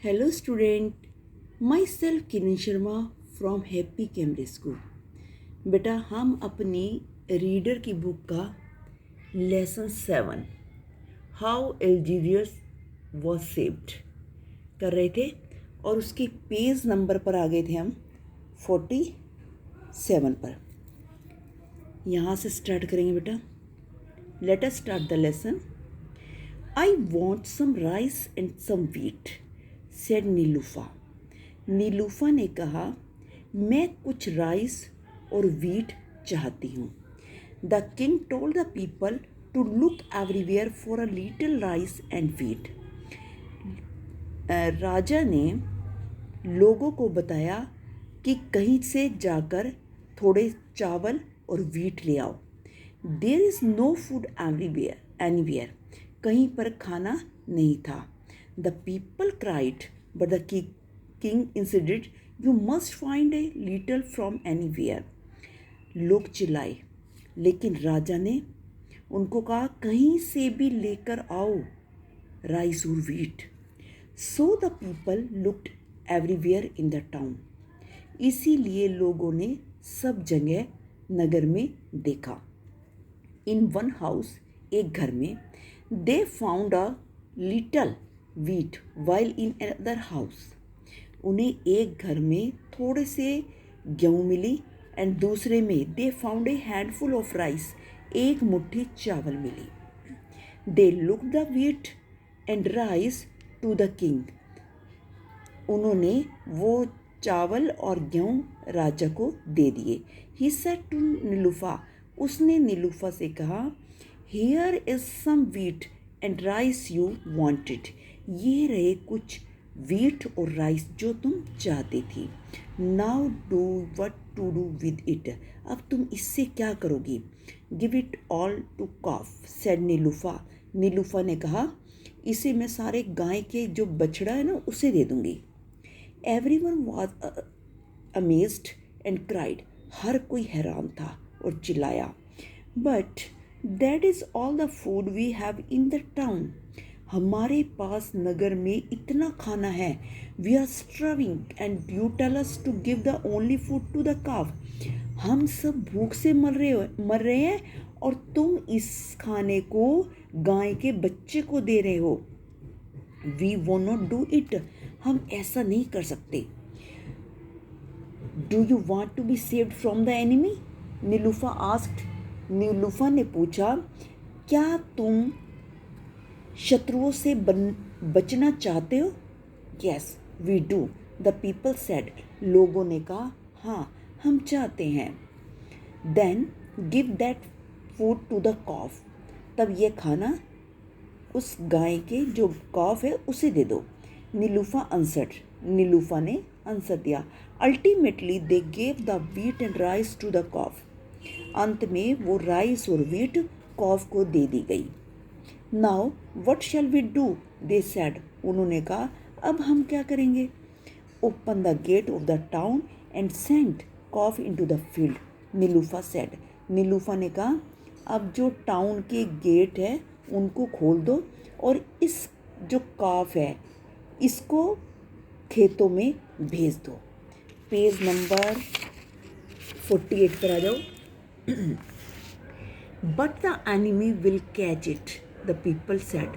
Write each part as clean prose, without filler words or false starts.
Hello student, myself Kiran Sharma from happy कैमरे school. बेटा हम अपनी रीडर की बुक का लेसन 7 हाउ एल्जीरियस वॉज सेव्ड कर रहे थे और उसके पेज नंबर पर आ गए थे हम 47 पर। यहाँ से स्टार्ट करेंगे बेटा। Let us start the lesson. I want some rice and some wheat said Nilufa. Nilufa ने कहा मैं कुछ राइस और वीट चाहती हूँ। The king told the people to look everywhere for a little rice and wheat. राजा ने लोगों को बताया कि कहीं से जाकर थोड़े चावल और वीट ले आओ। There is no food everywhere anywhere. कहीं पर खाना नहीं था। The people cried but the king insisted you must find a little from anywhere. लोग चिल्लाए लेकिन राजा ने उनको कहा कहीं से भी लेकर आओ राइस और wheat. So the people looked everywhere in the town. इसीलिए लोगों ने सब जगह नगर में देखा। इन वन हाउस एक घर में they found a little wheat while in another house. उन्हें एक घर में थोड़े से गेहूँ मिली एंड दूसरे में they found a handful of rice. एक मुट्ठी चावल मिली। They look the wheat and rice to the king. उन्होंने वो चावल और गेहूँ राजा को दे दिए। He said to Nilufa. उसने नीलूफा से कहा here is some wheat and rice you wanted. ये रहे कुछ वीट और राइस जो तुम चाहती थी। Now do what to do with it. अब तुम इससे क्या करोगी। Give it all to calf said Nilufa. Nilufa ने कहा इसे मैं सारे गाय के जो बछड़ा है ना उसे दे दूंगी। Everyone was amazed and cried. हर कोई हैरान था और चिल्लाया but that is all the food we have in the town. हमारे पास नगर में इतना खाना है। We are starving and you tell us to give the only food to the cow. हम सब भूख से मर रहे हैं और तुम इस खाने को गाय के बच्चे को दे रहे हो। We want not do it. हम ऐसा नहीं कर सकते। Do you want to be saved from the enemy. Nilufa asked. Nilufa ने पूछा क्या तुम शत्रुओं से बचना चाहते हो। Yes we do the people said. लोगों ने कहा हाँ हम चाहते हैं। Then give that food to the calf. तब ये खाना उस गाय के जो कॉफ है उसे दे दो। नीलूफा आंसर्ड। नीलूफा ने आंसर दिया। Ultimately they gave the wheat and rice to the calf. अंत में वो राइस और वीट कॉफ को दे दी गई। Now what shall we do they said. उन्होंने कहा अब हम क्या करेंगे। Open the gate of the town and send calf into the field. Nilufa said. Nilufa ने कहा अब जो टाउन के गेट है उनको खोल दो और इस जो काफ है इसको खेतों में भेज दो। पेज नंबर 48 पर आ जाओ। But the enemy will catch it the people said.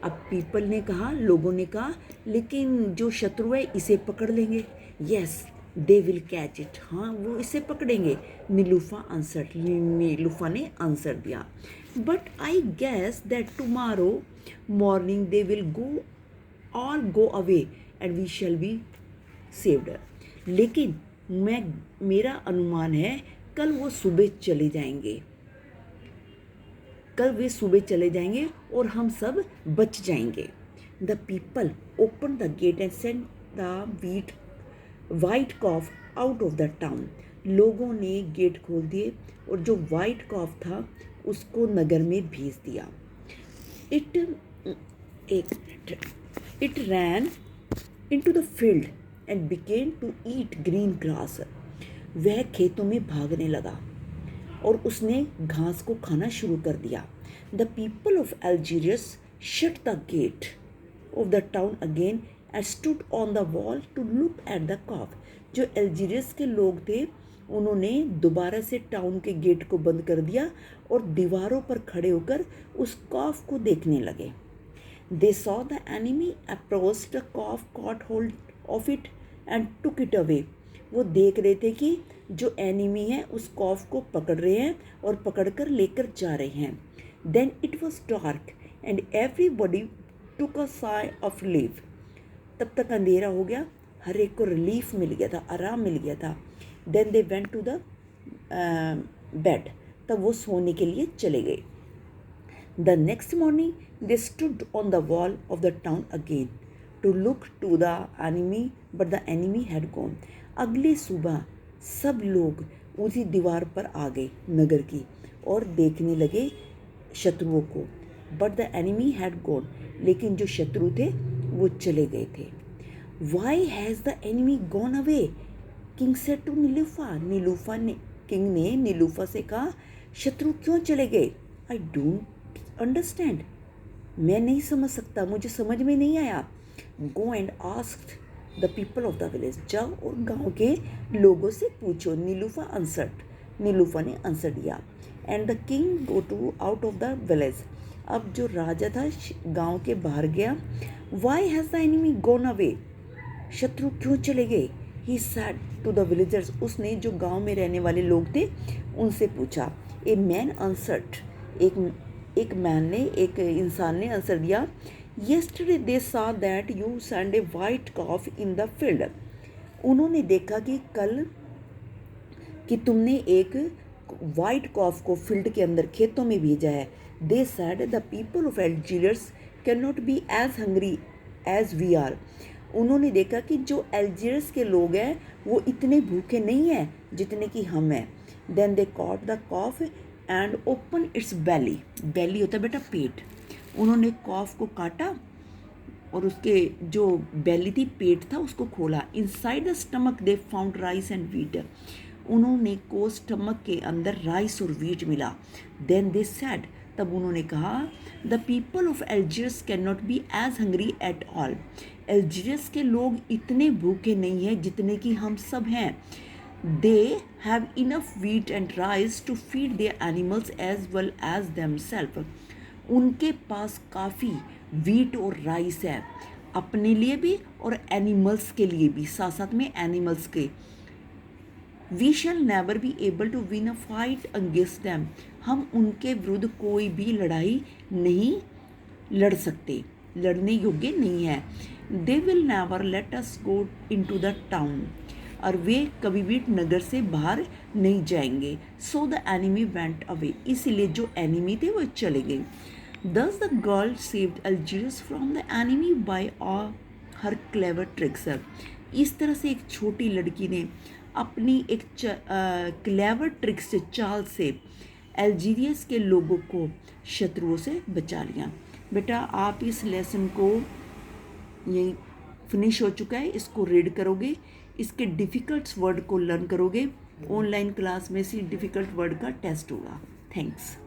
अब पीपल ने कहा लोगों ने कहा लेकिन जो शत्रु है इसे पकड़ लेंगे। Yes they will catch it. हाँ वो इसे पकड़ेंगे। नीलूफा आंसर। नीलूफा ने आंसर दिया but I guess that tomorrow morning they will go away and we shall be saved. लेकिन मेरा अनुमान है कल वो सुबह चले जाएंगे। कल वे सुबह चले जाएंगे और हम सब बच जाएंगे। The people open the gate and send the white calf out of the town. लोगों ने गेट खोल दिए और जो वाइट कॉफ था उसको नगर में भेज दिया। It ran into the field and began to eat green grass. वह खेतों में भागने लगा और उसने घास को खाना शुरू कर दिया। The people of Algiers shut the gate of the town again and stood on the wall to look at the calf. जो अल्जीरियस के लोग थे उन्होंने दोबारा से टाउन के गेट को बंद कर दिया और दीवारों पर खड़े होकर उस कॉफ को देखने लगे। They saw the enemy approach the calf, caught hold of it and took it away. वो देख रहे थे कि जो एनिमी है उस कॉफ को पकड़ रहे हैं और पकड़कर लेकर जा रहे हैं। Then it was dark and everybody took a sigh of relief. तब तक अंधेरा हो गया, हर एक को रिलीफ मिल गया था, आराम मिल गया था। Then they went to the bed. तब वो सोने के लिए चले गए। The next morning they stood on the wall of the town again to look to the enemy, but the enemy had gone. अगली सुबह सब लोग उसी दीवार पर आ गए नगर की और देखने लगे शत्रुओं को, but the enemy had gone. लेकिन जो शत्रु थे वो चले गए थे। Why has the enemy gone away, king said to Nilufa ने किंग ने नीलूफा से कहा, शत्रु क्यों चले गए? आई डोंट अंडरस्टैंड, मैं नहीं समझ सकता, मुझे समझ में नहीं आया। Go and asked the people of the village, जाओ और गांव के लोगों से पूछो। नीलूफा ने आंसर दिया। And the king go to out of the village. अब जो राजा था गांव के बाहर गया। Why has the enemy gone away, शत्रु क्यों चले गए? He said to the villagers, उसने जो गांव में रहने वाले लोग थे उनसे पूछा। ए मैन आंसर्ड, एक इंसान ने आंसर दिया। Yesterday they saw that you send a white calf in the field. उन्होंने देखा कि कल कि तुमने एक वाइट कॉफ को फील्ड के अंदर खेतों में भेजा है। They said the people of अल्जीरियस can not be as hungry as we are. उन्होंने देखा कि जो अल्जीरियस के लोग हैं वो इतने भूखे नहीं हैं जितने कि हम हैं। Then they caught the calf and open its belly. Belly होता है बेटा पेट। उन्होंने कॉफ को काटा और उसके जो बेली थी, पेट था, उसको खोला। Inside the stomach they found rice and wheat. उन्होंने को स्टमक के अंदर राइस और व्हीट मिला। देन दे सैड, तब उन्होंने कहा, the people of अल्जीरियस can not be as hungry at all. Algeria के लोग इतने भूखे नहीं हैं जितने कि हम सब हैं। They have enough wheat and rice to feed their animals as well as themselves. उनके पास काफ़ी व्हीट और राइस है, अपने लिए भी और एनिमल्स के लिए भी, साथ साथ में एनिमल्स के। We shall never be able to win a fight against them. हम उनके विरुद्ध कोई भी लड़ाई नहीं लड़ सकते, लड़ने योग्य नहीं है। They will never let us go in to the town, और वे कभी भी नगर से बाहर नहीं जाएंगे। So the enemy went away, इसलिए जो एनिमी थे वो चले गए। Thus the girl saved Algiers from the enemy by all her clever tricks. इस तरह से एक छोटी लड़की ने अपनी एक क्लेवर ट्रिक्स से, चाल से अल्जीरियस के लोगों को शत्रुओं से बचा लिया। बेटा आप इस लेसन को, यही फिनिश हो चुका है, इसको रीड करोगे, इसके डिफ़िकल्ट वर्ड को लर्न करोगे। ऑनलाइन क्लास में से डिफ़िकल्ट वर्ड का टेस्ट होगा। थैंक्स।